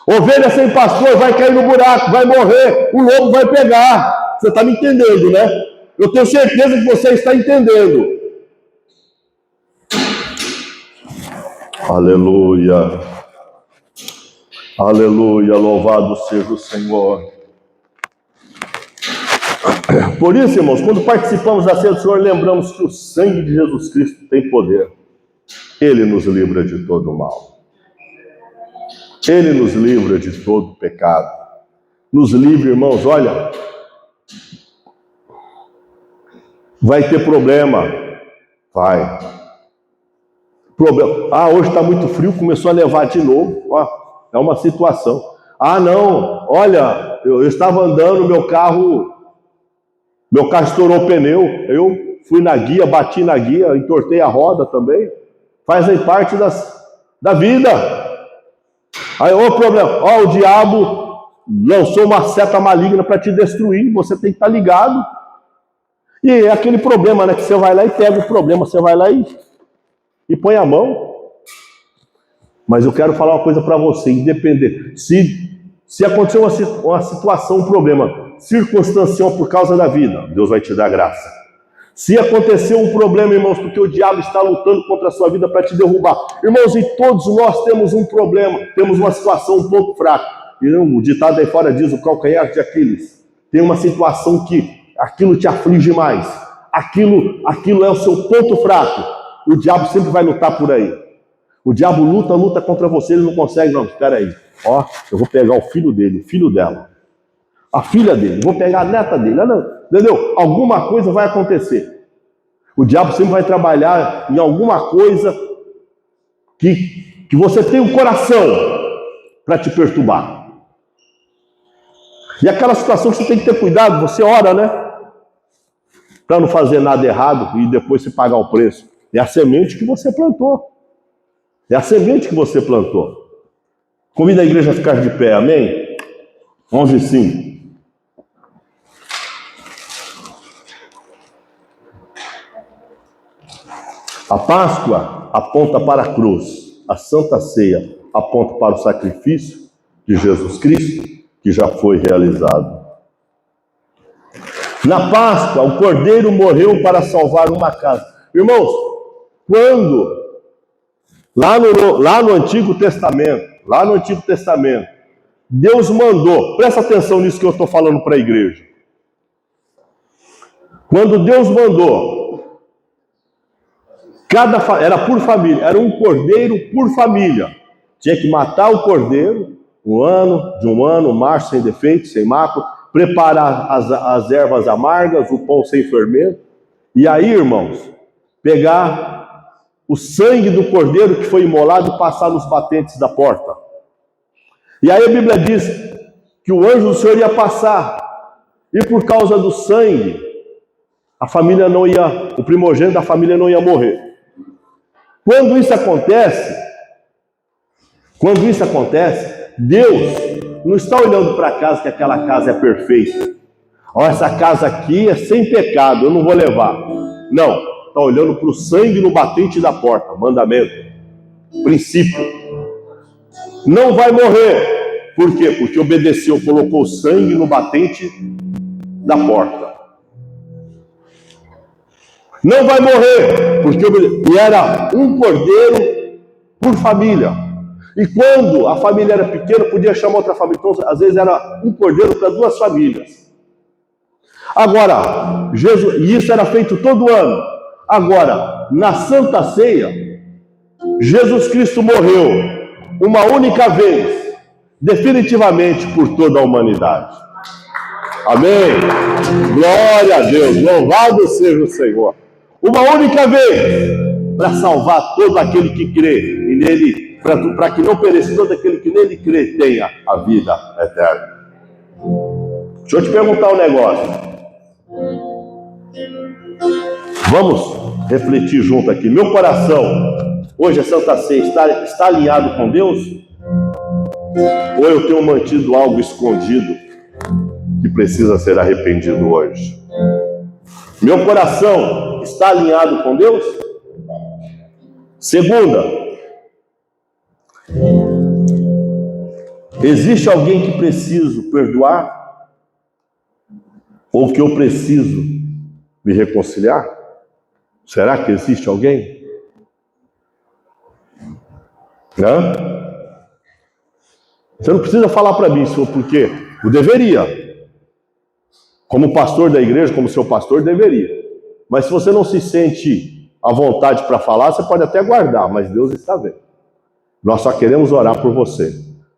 Ovelha sem pastor vai cair no buraco, vai morrer, o lobo vai pegar. Você está me entendendo, né? Eu tenho certeza que você está entendendo. Aleluia. Aleluia, louvado seja o Senhor. Por isso, irmãos, quando participamos da ceia do Senhor, lembramos que o sangue de Jesus Cristo tem poder. Ele nos livra de todo mal. Ele nos livra de todo pecado. Nos livra, irmãos, olha. Vai ter problema. Vai. Problema. Hoje está muito frio, começou a nevar de novo. É uma situação. Não, olha, eu estava andando, meu carro estourou o pneu. Eu fui na guia, bati na guia, entortei a roda também. Fazem parte da vida. Aí, o problema, o diabo lançou uma seta maligna para te destruir, você tem que estar ligado. E é aquele problema, né, que você vai lá e pega o problema, você vai lá e põe a mão. Mas eu quero falar uma coisa para você, independente. Se acontecer uma situação, um problema circunstancial por causa da vida, Deus vai te dar graça. Se acontecer um problema, irmãos, porque o diabo está lutando contra a sua vida para te derrubar. Irmãos, e todos nós temos um problema, temos uma situação um pouco fraca. E o ditado aí fora diz, o calcanhar de Aquiles. Tem uma situação que aquilo te aflige mais. Aquilo é o seu ponto fraco. O diabo sempre vai lutar por aí. O diabo luta contra você, ele não consegue. Não, espera aí. Eu vou pegar o filho dele, o filho dela. A filha dele, vou pegar a neta dele. Entendeu? Alguma coisa vai acontecer. O diabo sempre vai trabalhar em alguma coisa que você tem um coração para te perturbar. E aquela situação que você tem que ter cuidado, você ora, né? Para não fazer nada errado e depois você pagar o preço. É a semente que você plantou. É a semente que você plantou. Convido a igreja a ficar de pé, amém? 11:05. A Páscoa aponta para a cruz. A Santa Ceia aponta para o sacrifício de Jesus Cristo, que já foi realizado. Na Páscoa, o Cordeiro morreu para salvar uma casa. Irmãos, quando lá no Antigo Testamento, Deus mandou, presta atenção nisso que eu estou falando para a igreja. Quando Deus mandou, era por família, era um cordeiro por família. Tinha que matar o cordeiro, de um ano, macho sem defeito, sem mácula, preparar as ervas amargas, o pão sem fermento. E aí, irmãos, pegar o sangue do cordeiro que foi imolado e passar nos batentes da porta. E aí a Bíblia diz que o anjo do Senhor ia passar. E por causa do sangue, o primogênito da família não ia morrer. Quando isso acontece, Deus não está olhando para a casa, que aquela casa é perfeita. Essa casa aqui é sem pecado, eu não vou levar. Não, está olhando para o sangue no batente da porta, mandamento, princípio. Não vai morrer. Por quê? Porque obedeceu, colocou sangue no batente da porta. Não vai morrer, porque era um cordeiro por família. E quando a família era pequena, podia chamar outra família. Então, às vezes era um cordeiro para 2 famílias. Agora, e isso era feito todo ano. Agora, na Santa Ceia, Jesus Cristo morreu uma única vez, definitivamente por toda a humanidade. Amém? Glória a Deus, louvado seja o Senhor. Uma única vez, para salvar todo aquele que crê, e nele, para que não pereça, todo aquele que nele crê tenha a vida eterna. Deixa eu te perguntar um negócio. Vamos refletir junto aqui. Meu coração, hoje a Santa Ceia, está alinhado com Deus? Ou eu tenho mantido algo escondido que precisa ser arrependido hoje? Meu coração está alinhado com Deus? Segunda, existe alguém que preciso perdoar? Ou que eu preciso me reconciliar? Será que existe alguém? Hã? Você não precisa falar para mim, senhor, por quê? Eu deveria. Como pastor da igreja, como seu pastor, deveria. Mas se você não se sente à vontade para falar, você pode até guardar, mas Deus está vendo. Nós só queremos orar por você.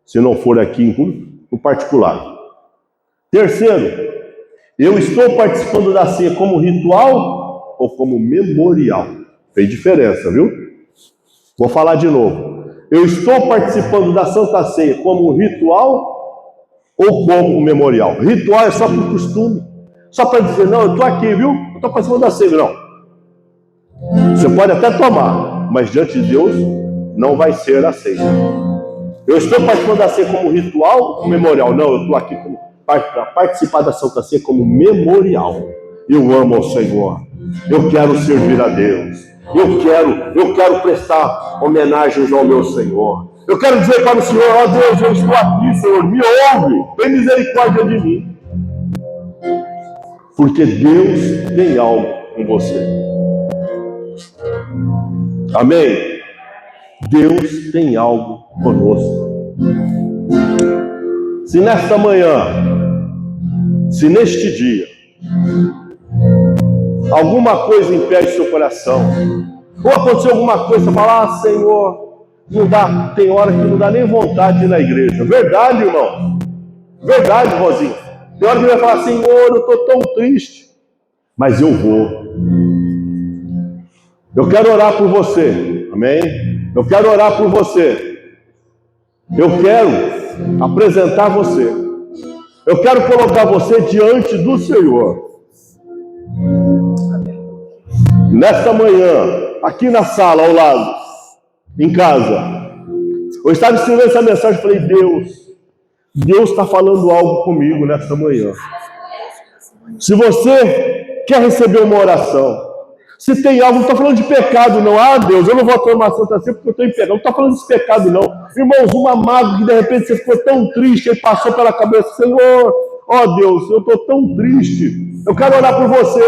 Se não for aqui em público, no particular. Terceiro, eu estou participando da ceia como ritual ou como memorial? Tem diferença, viu? Vou falar de novo. Eu estou participando da Santa Ceia como ritual ou como memorial? Ritual é só por costume. Só para dizer, não, eu estou aqui, viu? Eu estou participando da ceia. Não. Você pode até tomar, mas diante de Deus não vai ser aceito. Eu estou participando da ceia como ritual ou memorial? Não, eu estou aqui para participar da Santa Ceia como memorial. Eu amo ao Senhor. Eu quero servir a Deus. Eu quero prestar homenagens ao meu Senhor. Eu quero dizer para o Senhor, ó Deus, eu estou aqui, Senhor, me ouve, tem misericórdia de mim. Porque Deus tem algo com você. Amém? Deus tem algo conosco. Se nesta manhã, se neste dia, alguma coisa impede seu coração, ou aconteceu alguma coisa, você fala, Senhor, não dá, tem hora que não dá nem vontade de ir na igreja. Verdade, irmão? Verdade, Rosinha. Tem hora que vai falar, Senhor, eu estou tão triste, mas eu vou. Eu quero orar por você, amém? Eu quero orar por você. Eu quero apresentar você. Eu quero colocar você diante do Senhor. Nesta manhã, aqui na sala, ao lado, em casa, eu estava escrevendo essa mensagem e falei, Deus está falando algo comigo nesta manhã. Se você quer receber uma oração, se tem algo, não está falando de pecado não, Deus, eu não vou tomar Santa Ceia porque eu estou em pecado, não está falando de pecado não, irmãos, uma mágoa que de repente você ficou tão triste e passou pela cabeça, Senhor, ó Deus, eu estou tão triste, eu quero orar por você.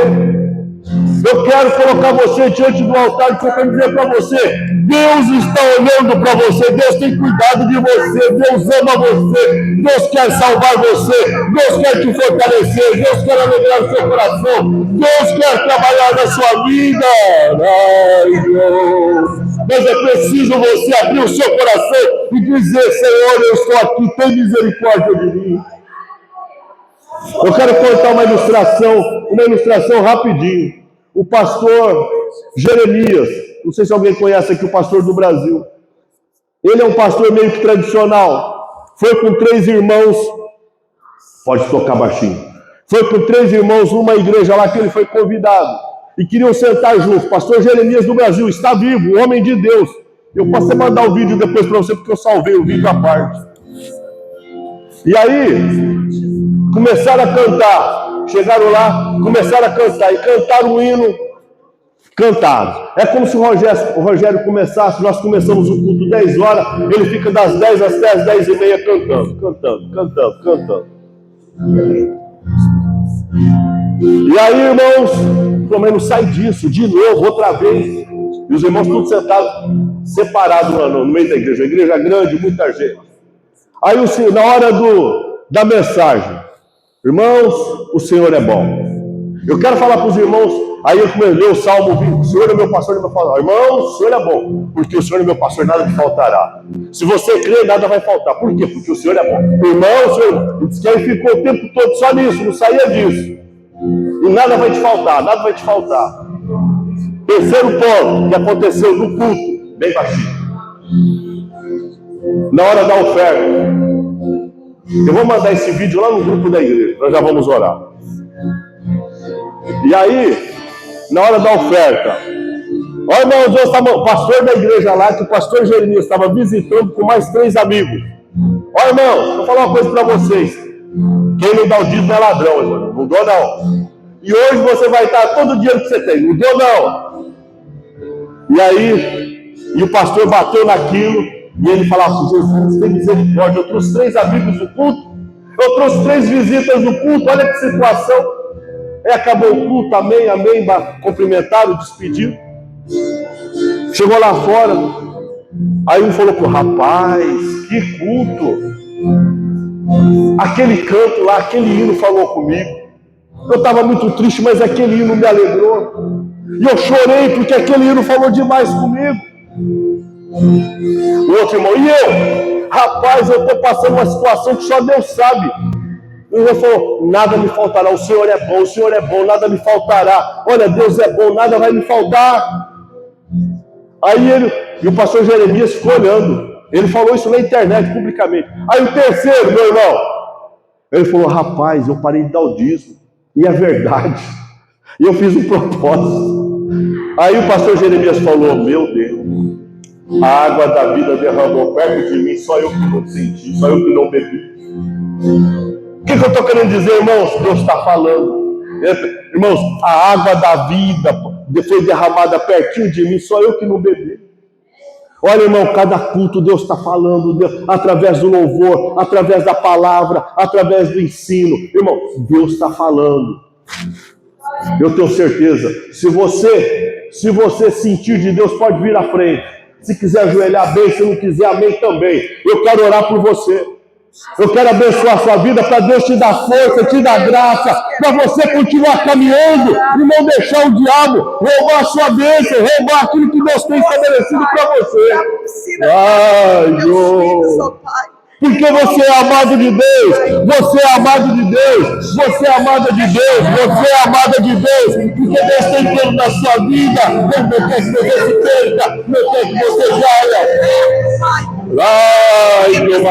Eu quero colocar você diante do altar e eu quero dizer para você, Deus está olhando para você, Deus tem cuidado de você, Deus ama você, Deus quer salvar você, Deus quer te fortalecer, Deus quer alegrar o seu coração, Deus quer trabalhar na sua vida. Ai, Deus. Mas é preciso você abrir o seu coração e dizer, Senhor, eu estou aqui, tem misericórdia de mim. Eu quero contar uma ilustração rapidinho. O pastor Jeremias, não sei se alguém conhece aqui o pastor do Brasil. Ele é um pastor meio que tradicional. Foi com 3 irmãos, pode tocar baixinho. Foi com 3 irmãos numa igreja lá que ele foi convidado. E queriam sentar juntos. Pastor Jeremias do Brasil, está vivo, homem de Deus. Eu posso mandar o vídeo depois para você, porque eu salvei o vídeo à parte. E aí, começaram a cantar. Chegaram lá, começaram a cantar. E cantaram um hino. Cantaram. É como se o Rogério começasse. Nós começamos o culto 10 horas. Ele fica das 10 até as 10h30 cantando. E aí, irmãos, pelo menos sai disso, de novo, outra vez. E os irmãos todos sentados, separados no meio da igreja. Uma igreja grande, muita gente. Aí, na hora da mensagem, irmãos, o Senhor é bom. Eu quero falar para os irmãos, aí eu comecei a ler o Salmo 20, o Senhor é meu pastor, ele vai falar, irmão, o Senhor é bom, porque o Senhor é meu pastor, nada me faltará. Se você crê, nada vai faltar. Por quê? Porque o Senhor é bom. Irmão, o Senhor, ele disse que ele ficou o tempo todo só nisso, não saía disso. E nada vai te faltar, nada vai te faltar. Terceiro ponto que aconteceu no culto, bem baixinho. Na hora da oferta. Eu vou mandar esse vídeo lá no grupo da igreja, nós já vamos orar. E aí, na hora da oferta, olha, irmãos, eu estava, o pastor da igreja lá, que o pastor Jeremias estava visitando com mais 3 amigos. Olha, irmão, vou falar uma coisa para vocês. Quem não dá o dízimo é ladrão, irmão. Não dou, não. E hoje você vai estar todo o dinheiro que você tem. Não dou, não. E aí, e o pastor bateu naquilo, e ele falava, Jesus, tem misericórdia. Eu trouxe 3 amigos do culto, eu trouxe 3 visitas do culto, olha que situação. Aí acabou o culto, amém, amém, cumprimentaram, despediram. Chegou lá fora, aí um falou pro rapaz, que culto. Aquele canto lá, aquele hino falou comigo. Eu estava muito triste, mas aquele hino me alegrou. E eu chorei porque aquele hino falou demais comigo. O outro irmão, e eu? Rapaz, eu estou passando uma situação que só Deus sabe. O irmão falou, nada me faltará, o Senhor é bom, nada me faltará. Olha, Deus é bom, nada vai me faltar. Aí ele, e o pastor Jeremias ficou olhando. Ele falou isso na internet, publicamente. Aí o terceiro, meu irmão, ele falou, rapaz, eu parei de dar o dízimo. E é verdade. E eu fiz um propósito. Aí o pastor Jeremias falou, meu Deus, a água da vida derramou perto de mim, só eu que não senti, só eu que não bebi. O que eu estou querendo dizer, irmãos? Deus está falando. Irmãos, a água da vida foi derramada pertinho de mim, só eu que não bebi. Olha, irmão, cada culto Deus está falando, Deus, através do louvor, através da palavra, através do ensino. Irmão, Deus está falando. Eu tenho certeza, se você sentir de Deus, pode vir à frente. Se quiser ajoelhar bem, se não quiser, amém também. Eu quero orar por você. Eu quero abençoar a sua vida para Deus te dar força, te dar graça, para você continuar caminhando e não deixar o diabo roubar a sua bênção, roubar aquilo que Deus tem estabelecido para você. Ai, Deus. Porque você é amado de Deus, você é amado de Deus, você é amada de Deus, você é amada de Deus, porque Deus tem tempo na sua vida, Deus não quer que você se perca, não quer que você caia. Ai, meu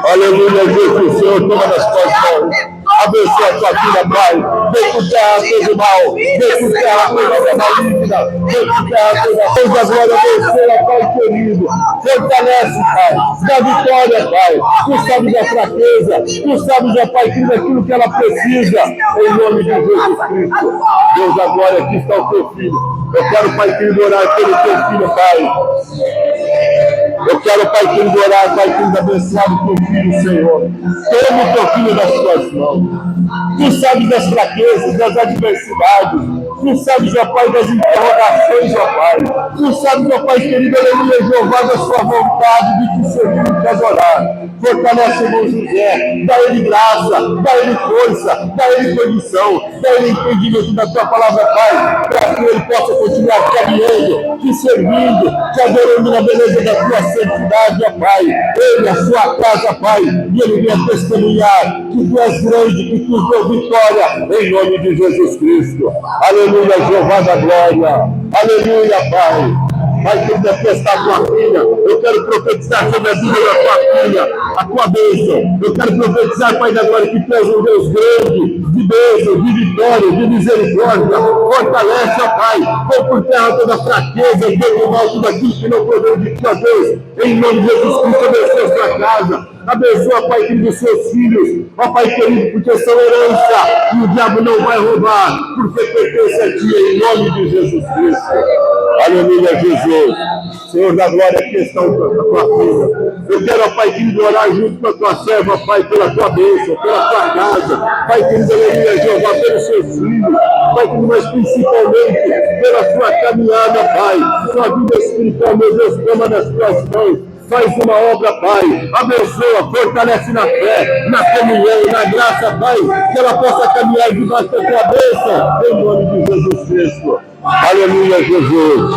aleluia, Jesus, Senhor, toma nas tuas mãos. Abençoa a tua vida, Pai. Vem com terra todo mal. Vem com terra toda obra maligna. Vem com terra toda a glória. Abençoa, Pai querido. Fortalece, Pai. Dá vitória, Pai. Tu sabes a fraqueza. Tu sabes, ó Pai querido, aquilo que ela precisa. Em nome de Jesus Cristo. Deus, a glória, aqui está o teu filho. Eu quero, Pai querido, orar pelo teu filho, Pai. Eu quero, Pai querido, orar, Pai querido, abençoar o teu filho, Senhor. Toma o teu filho nas tuas mãos. Tu sabes das fraquezas, das adversidades. Tu sabes, ó Pai, das interrogações, ó Pai. Tu sabes, ó Pai querido, aleluia, Jeová, da sua vontade de te servir e te adorar. Fortalece o irmão José, dá ele graça, dá ele força, dá ele condição, dá ele entendimento da tua palavra, Pai, para que ele possa continuar caminhando, te servindo, te adorando na beleza da tua santidade, ó Pai. Ele, a sua casa, Pai, e ele venha testemunhar que tu és grande, que tu deu vitória, em nome de Jesus Cristo. Aleluia, Jeová da glória. Aleluia, Pai. Pai, que manifestar a tua filha. Eu quero profetizar sobre a vida da tua filha, a tua bênção. Eu quero profetizar, Pai da glória, que tu és um Deus grande, de bênção, de vitória, de misericórdia. Fortalece, ó Pai. Põe por terra toda a fraqueza, todo o mal, tudo aquilo que não provém de tua Deus. Em nome de Jesus Cristo, abençoa a sua casa. Abençoa, Pai querido, os seus filhos. Ó Pai querido, porque são herança. E o diabo não vai roubar, porque pertence a ti, em nome de Jesus Cristo. Aleluia, Jesus. Senhor da glória, aqui está a tua filha. Eu quero, ó Pai querido, orar junto com a tua serva, Pai, pela tua bênção, pela tua casa. Pai querido, aleluia, Jeová, pelos seus filhos. Pai querido, mas principalmente pela sua caminhada, Pai. Sua vida espiritual, meu Deus, toma nas tuas mãos. faz uma obra, Pai. Abençoa, fortalece na fé, na comunhão, na graça, Pai, que ela possa caminhar debaixo da tua bênção, em nome de Jesus Cristo. Aleluia, Jesus.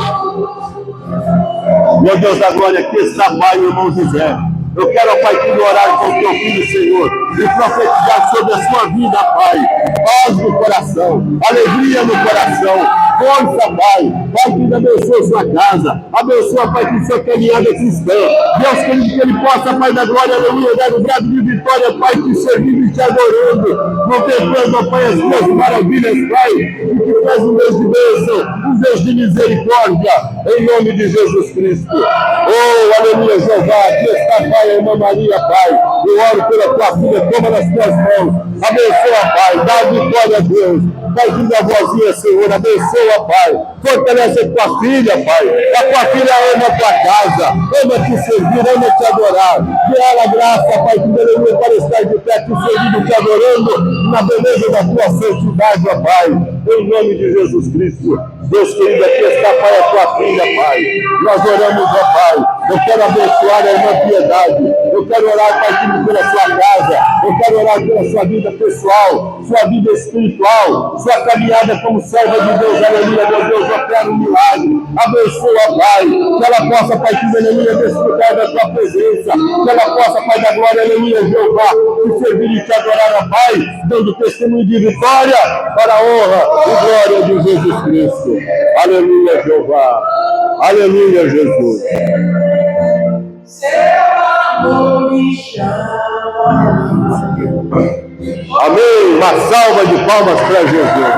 Meu Deus da glória, aqui está, Pai, o irmão José. Eu quero, Pai, que orar com o teu filho, Senhor, e profetizar sobre a sua vida, Pai. Paz no coração, alegria no coração, força, Pai. Pai, que abençoe sua casa, abençoa, Pai, que sua caminhada cristã. Deus, querido, que ele possa, Pai da glória, aleluia, dar o grado de vitória, Pai, te servindo e te adorando, contemplando, Pai, as tuas maravilhas, Pai, e que faz um Deus de bênção, um Deus de misericórdia, em nome de Jesus Cristo. Oh, aleluia, Jeová, aqui está, Pai, a irmã Maria, Pai. Eu oro pela tua filha, toma nas tuas mãos. Abençoa, Pai, dá a vitória a Deus. Pai, da vozinha, Senhor, abençoa, Pai. Fortalece a tua filha, Pai. A tua filha ama a tua casa, ama te servir, ama te adorar. Dê ela graça, Pai, que aleluia, para estar de pé, te servindo, te adorando, na beleza da tua santidade, ó Pai. Em nome de Jesus Cristo. Deus querido, aqui está, Pai, a tua filha, Pai. Nós oramos, ó Pai. Eu quero abençoar a irmã Piedade. Eu quero orar, Pai, pela sua casa. Eu quero orar pela sua vida pessoal, sua vida espiritual, sua caminhada como serva de Deus. Aleluia, meu Deus, eu quero um milagre. Abençoa, Pai. Que ela possa, Pai, que aleluia, desfrutar da tua presença. Que ela possa, Pai da glória, aleluia, Jeová, te servir e te adorar, ó Pai, dando testemunho de vitória para a honra e glória de Jesus Cristo. Aleluia, Jeová. Aleluia, Jesus. Amém. Uma salva de palmas para Jesus.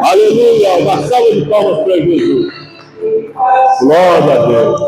Aleluia. Uma salva de palmas para Jesus. Glória a Deus.